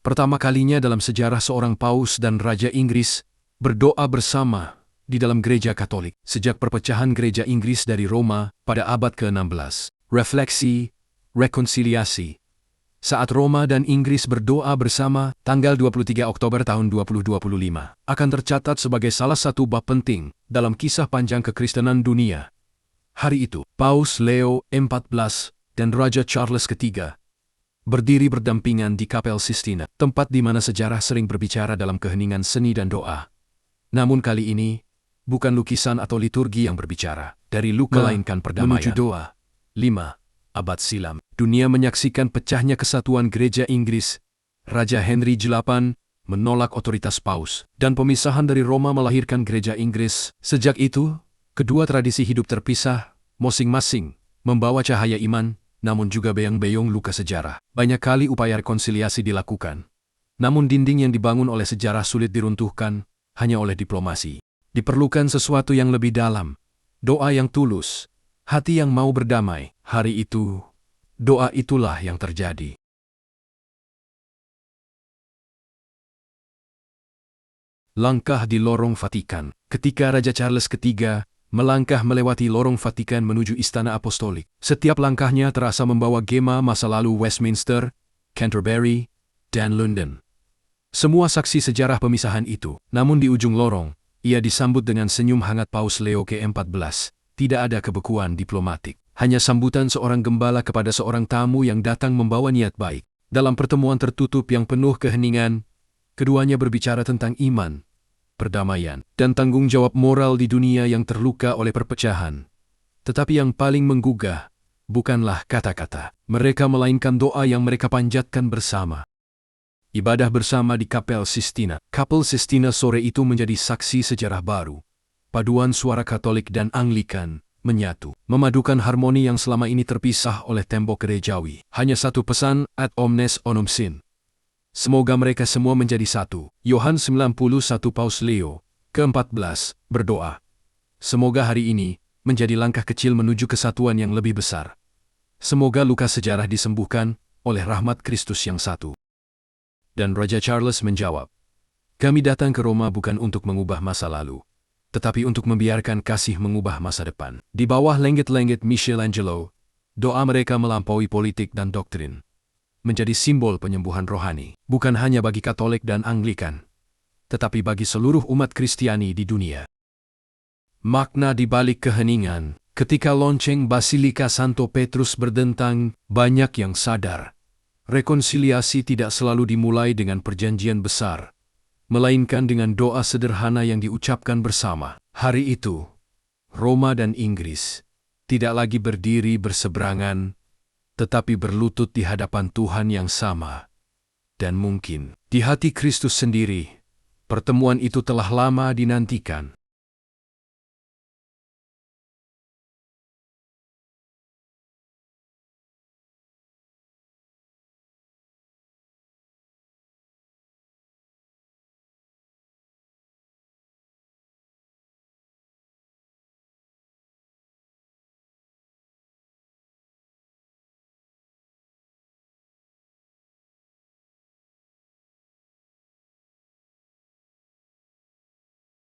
Pertama kalinya dalam sejarah seorang paus dan raja Inggris berdoa bersama di dalam gereja Katolik sejak perpecahan gereja Inggris dari Roma pada abad ke-16. Refleksi, rekonsiliasi. Saat Roma dan Inggris berdoa bersama tanggal 23 Oktober tahun 2025 akan tercatat sebagai salah satu bab penting dalam kisah panjang kekristenan dunia. Hari itu, Paus Leo XIV dan Raja Charles III berdiri berdampingan di Kapel Sistina, tempat di mana sejarah sering berbicara dalam keheningan seni dan doa. Namun kali ini, bukan lukisan atau liturgi yang berbicara. Dari luka melainkan perdamaian. Menuju doa. 5. Abad silam, dunia menyaksikan pecahnya kesatuan gereja Inggris. Raja Henry VIII menolak otoritas paus, dan pemisahan dari Roma melahirkan gereja Inggris. Sejak itu, kedua tradisi hidup terpisah, masing-masing membawa cahaya iman, namun juga beyang-beyong luka sejarah. Banyak kali upaya rekonsiliasi dilakukan. Namun dinding yang dibangun oleh sejarah sulit diruntuhkan hanya oleh diplomasi. Diperlukan sesuatu yang lebih dalam, doa yang tulus, hati yang mau berdamai. Hari itu, doa itulah yang terjadi. Langkah di lorong Vatikan. Ketika Raja Charles III melangkah melewati lorong Vatikan menuju Istana Apostolik, setiap langkahnya terasa membawa gema masa lalu Westminster, Canterbury, dan London. Semua saksi sejarah pemisahan itu. Namun di ujung lorong, ia disambut dengan senyum hangat Paus Leo ke-14. Tidak ada kebekuan diplomatik. Hanya sambutan seorang gembala kepada seorang tamu yang datang membawa niat baik. Dalam pertemuan tertutup yang penuh keheningan, keduanya berbicara tentang iman, perdamaian, dan tanggung jawab moral di dunia yang terluka oleh perpecahan. Tetapi yang paling menggugah bukanlah kata-kata mereka, melainkan doa yang mereka panjatkan bersama. Ibadah bersama di Kapel Sistina. Kapel Sistina sore itu menjadi saksi sejarah baru. Paduan suara Katolik dan Anglikan menyatu, memadukan harmoni yang selama ini terpisah oleh tembok gerejawi. Hanya satu pesan, ad omnes onum sin. Semoga mereka semua menjadi satu. Yohanes 91. Paus Leo ke-14 berdoa, semoga hari ini menjadi langkah kecil menuju kesatuan yang lebih besar. Semoga luka sejarah disembuhkan oleh rahmat Kristus yang satu. Dan Raja Charles menjawab, kami datang ke Roma bukan untuk mengubah masa lalu, tetapi untuk membiarkan kasih mengubah masa depan. Di bawah lenggit-lenggit Michelangelo, doa mereka melampaui politik dan doktrin, menjadi simbol penyembuhan rohani, bukan hanya bagi Katolik dan Anglikan, tetapi bagi seluruh umat Kristiani di dunia. Makna di balik keheningan. Ketika lonceng Basilika Santo Petrus berdentang, banyak yang sadar. Rekonsiliasi tidak selalu dimulai dengan perjanjian besar, melainkan dengan doa sederhana yang diucapkan bersama. Hari itu, Roma dan Inggris tidak lagi berdiri berseberangan, tetapi berlutut di hadapan Tuhan yang sama. Dan mungkin, di hati Kristus sendiri, pertemuan itu telah lama dinantikan.